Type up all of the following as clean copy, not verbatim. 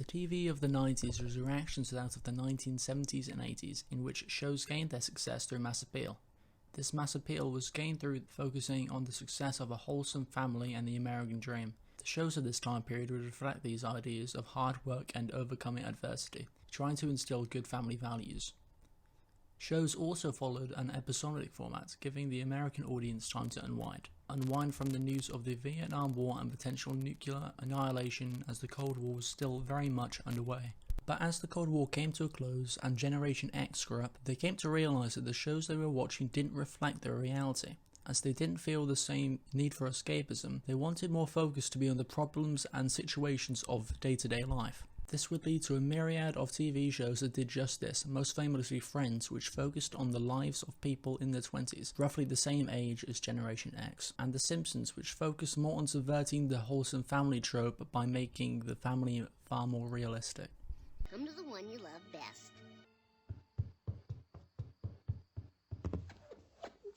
TV of the 90s was a reaction to that of the 1970s and 80s, in which shows gained their success through mass appeal. This mass appeal was gained through focusing on the success of a wholesome family and the American dream. The shows of this time period would reflect these ideas of hard work and overcoming adversity, trying to instill good family values. Shows also followed an episodic format, giving the American audience time to unwind from the news of the Vietnam War and potential nuclear annihilation, as the Cold War was still very much underway. But as the Cold War came to a close and Generation X grew up, they came to realise that the shows they were watching didn't reflect their reality. As they didn't feel the same need for escapism, they wanted more focus to be on the problems and situations of day-to-day life. This would lead to a myriad of TV shows that did just this, most famously Friends, which focused on the lives of people in their 20s, roughly the same age as Generation X, and The Simpsons, which focused more on subverting the wholesome family trope by making the family far more realistic. Come to the one you love best.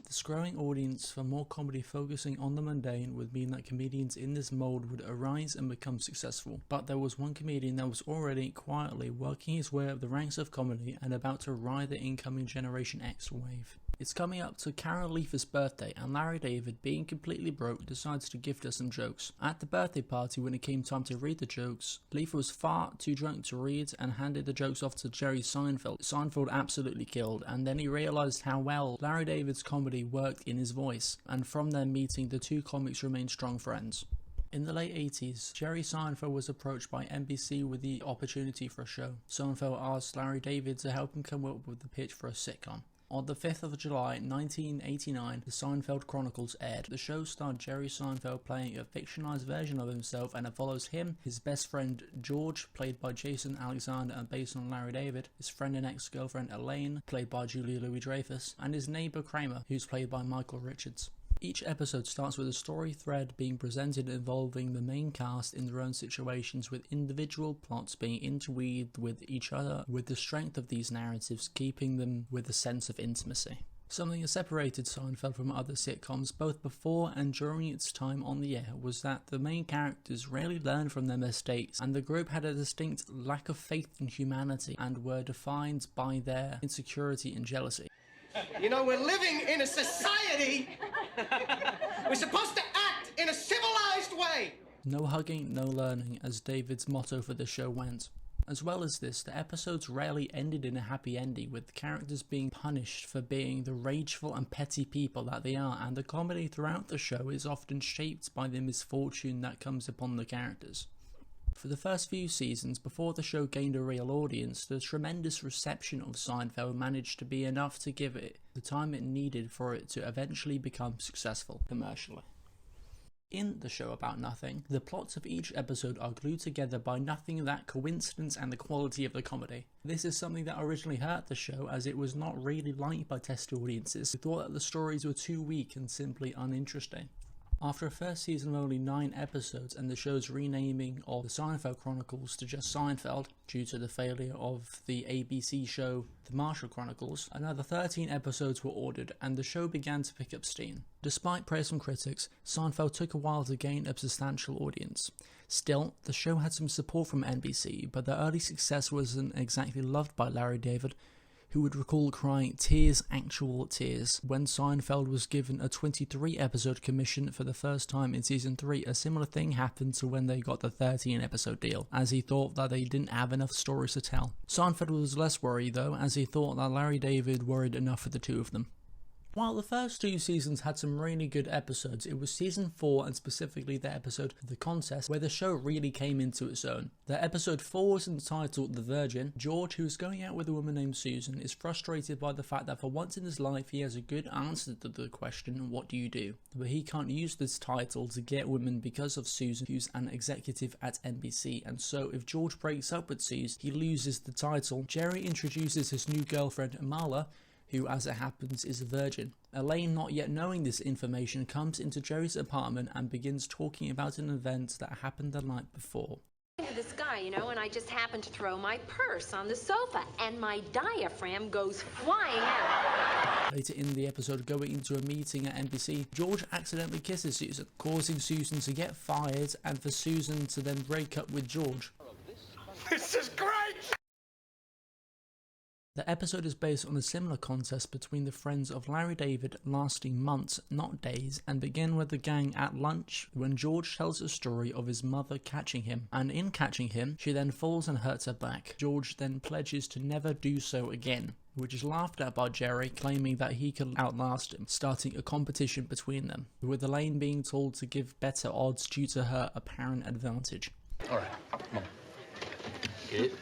This growing audience for more comedy focusing on the mundane would mean that comedians in this mold would arise and become successful. But there was one comedian that was already quietly working his way up the ranks of comedy and about to ride the incoming Generation X wave. It's coming up to Carol Leifer's birthday, and Larry David, being completely broke, decides to gift her some jokes. At the birthday party, when it came time to read the jokes, Leifer was far too drunk to read and handed the jokes off to Jerry Seinfeld. Seinfeld absolutely killed, and then he realised how well Larry David's comedy worked in his voice, and from their meeting the two comics remained strong friends. In the late 80s, Jerry Seinfeld was approached by NBC with the opportunity for a show. Seinfeld asked Larry David to help him come up with the pitch for a sitcom. On the 5th of July 1989, the Seinfeld Chronicles aired. The show starred Jerry Seinfeld playing a fictionalized version of himself, and it follows him, his best friend George, played by Jason Alexander and based on Larry David, his friend and ex-girlfriend Elaine, played by Julia Louis-Dreyfus, and his neighbor Kramer, who's played by Michael Richards. Each episode starts with a story thread being presented involving the main cast in their own situations, with individual plots being interweaved with each other, with the strength of these narratives keeping them with a sense of intimacy. Something that separated Seinfeld from other sitcoms both before and during its time on the air was that the main characters rarely learned from their mistakes, and the group had a distinct lack of faith in humanity and were defined by their insecurity and jealousy. You know, we're living in a society. We're supposed to act in a civilized way. No hugging, no learning, as David's motto for the show went. As well as this, the episodes rarely ended in a happy ending, with the characters being punished for being the rageful and petty people that they are, and the comedy throughout the show is often shaped by the misfortune that comes upon the characters. For the first few seasons, before the show gained a real audience, the tremendous reception of Seinfeld managed to be enough to give it the time it needed for it to eventually become successful commercially. In The Show About Nothing, the plots of each episode are glued together by nothing but coincidence and the quality of the comedy. This is something that originally hurt the show, as it was not really liked by test audiences who thought that the stories were too weak and simply uninteresting. After a first season of only 9 episodes and the show's renaming of the Seinfeld Chronicles to just Seinfeld due to the failure of the ABC show The Marshall Chronicles, another 13 episodes were ordered and the show began to pick up steam. Despite praise from critics, Seinfeld took a while to gain a substantial audience. Still, the show had some support from NBC, but the early success wasn't exactly loved by Larry David, who would recall crying tears, actual tears, when Seinfeld was given a 23-episode commission for the first time in season 3. A similar thing happened to when they got the 13-episode deal, as he thought that they didn't have enough stories to tell. Seinfeld was less worried though, as he thought that Larry David worried enough for the two of them. While the first 2 seasons had some really good episodes, it was season 4 and specifically the episode The Contest where the show really came into its own. The episode 4 was entitled The Virgin. George, who is going out with a woman named Susan, is frustrated by the fact that for once in his life he has a good answer to the question, what do you do? But he can't use this title to get women because of Susan, who's an executive at NBC, and so if George breaks up with Susan, he loses the title. Jerry introduces his new girlfriend, Marla, who, as it happens, is a virgin. Elaine, not yet knowing this information, comes into Jerry's apartment and begins talking about an event that happened the night before. This guy, you know, and I just happened to throw my purse on the sofa, and my diaphragm goes flying out. Later in the episode, going into a meeting at NBC, George accidentally kisses Susan, causing Susan to get fired and for Susan to then break up with George. This is great! The episode is based on a similar contest between the friends of Larry David lasting months, not days, and begin with the gang at lunch when George tells a story of his mother catching him, and in catching him, she then falls and hurts her back. George then pledges to never do so again, which is laughed at by Jerry, claiming that he could outlast him, starting a competition between them, with Elaine being told to give better odds due to her apparent advantage. Alright, come on. Get.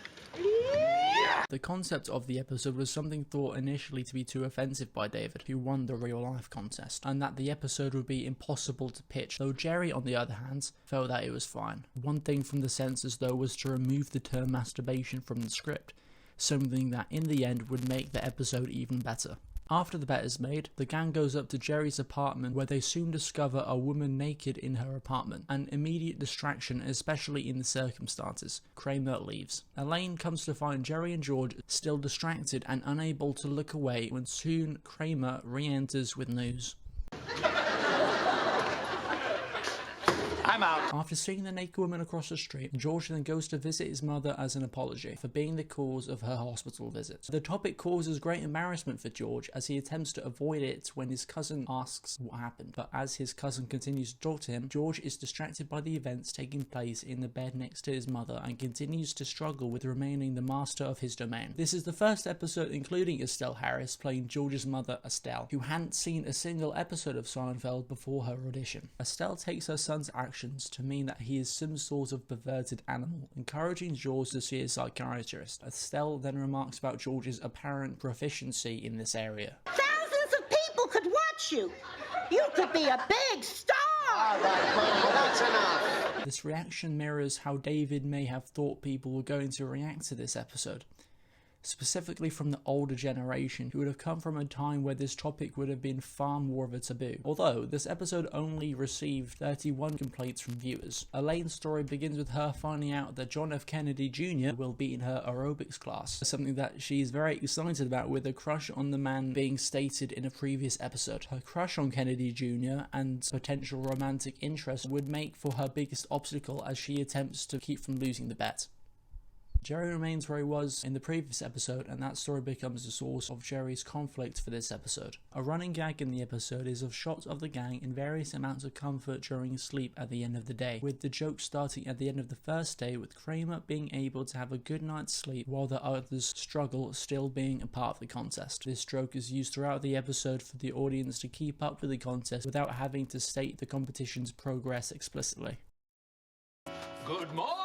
The concept of the episode was something thought initially to be too offensive by David, who won the real life contest, and that the episode would be impossible to pitch, though Jerry, on the other hand, felt that it was fine. One thing from the censors though was to remove the term masturbation from the script, something that in the end would make the episode even better. After the bet is made, the gang goes up to Jerry's apartment where they soon discover a woman naked in her apartment, an immediate distraction especially in the circumstances. Kramer leaves. Elaine comes to find Jerry and George still distracted and unable to look away when soon Kramer re-enters with news. I'm out. After seeing the naked woman across the street, George then goes to visit his mother as an apology for being the cause of her hospital visit. The topic causes great embarrassment for George as he attempts to avoid it when his cousin asks what happened, but as his cousin continues to talk to him, George is distracted by the events taking place in the bed next to his mother and continues to struggle with remaining the master of his domain. This is the first episode including Estelle Harris playing George's mother Estelle, who hadn't seen a single episode of Seinfeld before her audition. Estelle takes her son's actions to mean that he is some sort of perverted animal, encouraging George to see a psychiatrist. Estelle then remarks about George's apparent proficiency in this area. Thousands of people could watch you. You could be a big star. All right, Mom, that's enough. This reaction mirrors how David may have thought people were going to react to this episode, specifically from the older generation who would have come from a time where this topic would have been far more of a taboo. Although this episode only received 31 complaints from viewers. Elaine's story begins with her finding out that John F. Kennedy Jr. will be in her aerobics class, something that she's very excited about, with a crush on the man being stated in a previous episode. Her crush on Kennedy Jr. and potential romantic interest would make for her biggest obstacle as she attempts to keep from losing the bet. Jerry remains where he was in the previous episode, and that story becomes the source of Jerry's conflict for this episode. A running gag in the episode is of shots of the gang in various amounts of comfort during sleep at the end of the day, with the joke starting at the end of the first day with Kramer being able to have a good night's sleep while the others struggle still being a part of the contest. This joke is used throughout the episode for the audience to keep up with the contest without having to state the competition's progress explicitly. Good morning!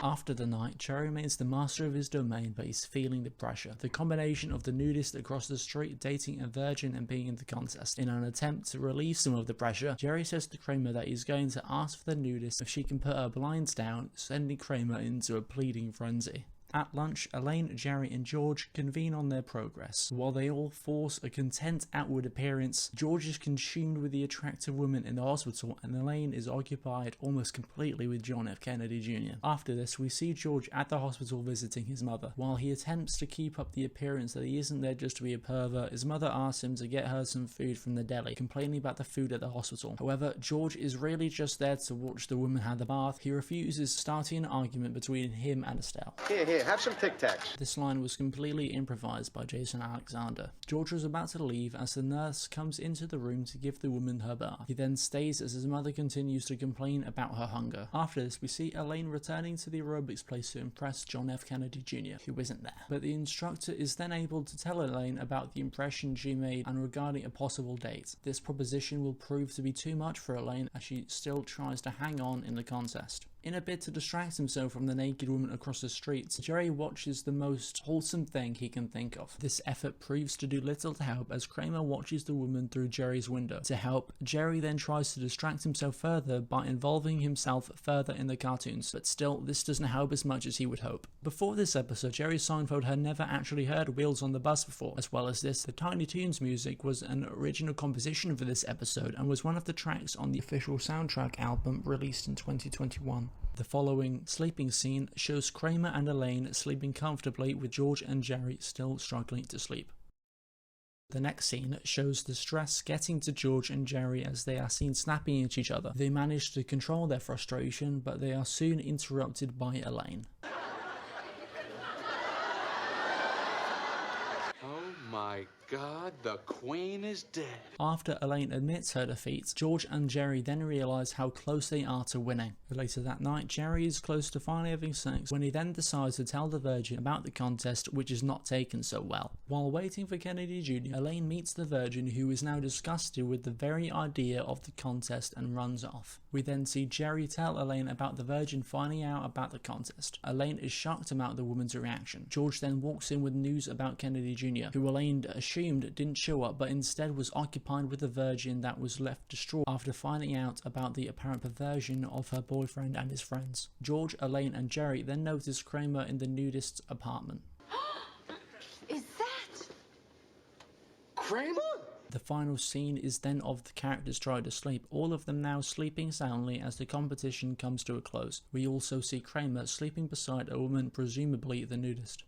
After the night, Jerry remains the master of his domain, but he's feeling the pressure. The combination of the nudist across the street, dating a virgin and being in the contest. In an attempt to relieve some of the pressure, Jerry says to Kramer that he's going to ask for the nudist if she can put her blinds down, sending Kramer into a pleading frenzy. At lunch, Elaine, Jerry and George convene on their progress. While they all force a content outward appearance, George is consumed with the attractive woman in the hospital and Elaine is occupied almost completely with John F. Kennedy Jr. After this, we see George at the hospital visiting his mother. While he attempts to keep up the appearance that he isn't there just to be a pervert, his mother asks him to get her some food from the deli, complaining about the food at the hospital. However, George is really just there to watch the woman have the bath. He refuses, starting an argument between him and Estelle. Here, have some Tic Tacs. This line was completely improvised by Jason Alexander. George was about to leave as the nurse comes into the room to give the woman her bath. He then stays as his mother continues to complain about her hunger. After this, we see Elaine returning to the aerobics place to impress John F. Kennedy Jr., who isn't there. But the instructor is then able to tell Elaine about the impression she made and regarding a possible date. This proposition will prove to be too much for Elaine as she still tries to hang on in the contest. In a bid to distract himself from the naked woman across the street, Jerry watches the most wholesome thing he can think of. This effort proves to do little to help as Kramer watches the woman through Jerry's window. To help, Jerry then tries to distract himself further by involving himself further in the cartoons, but still, this doesn't help as much as he would hope. Before this episode, Jerry Seinfeld had never actually heard Wheels on the Bus before. As well as this, the Tiny Toons music was an original composition for this episode and was one of the tracks on the official soundtrack album released in 2021. The following sleeping scene shows Kramer and Elaine sleeping comfortably with George and Jerry still struggling to sleep. The next scene shows the stress getting to George and Jerry as they are seen snapping at each other. They manage to control their frustration, but they are soon interrupted by Elaine. God, the Queen is dead. After Elaine admits her defeat, George and Jerry then realise how close they are to winning. Later that night, Jerry is close to finally having sex when he then decides to tell the Virgin about the contest, which is not taken so well. While waiting for Kennedy Jr., Elaine meets the Virgin, who is now disgusted with the very idea of the contest and runs off. We then see Jerry tell Elaine about the Virgin finding out about the contest. Elaine is shocked about the woman's reaction. George then walks in with news about Kennedy Jr., who Elaine assumed didn't show up but instead was occupied with the Virgin that was left distraught after finding out about the apparent perversion of her boyfriend and his friends. George, Elaine and Jerry then notice Kramer in the nudist's apartment. Is that? Kramer? The final scene is then of the characters trying to sleep, all of them now sleeping soundly as the competition comes to a close. We also see Kramer sleeping beside a woman, presumably the nudist.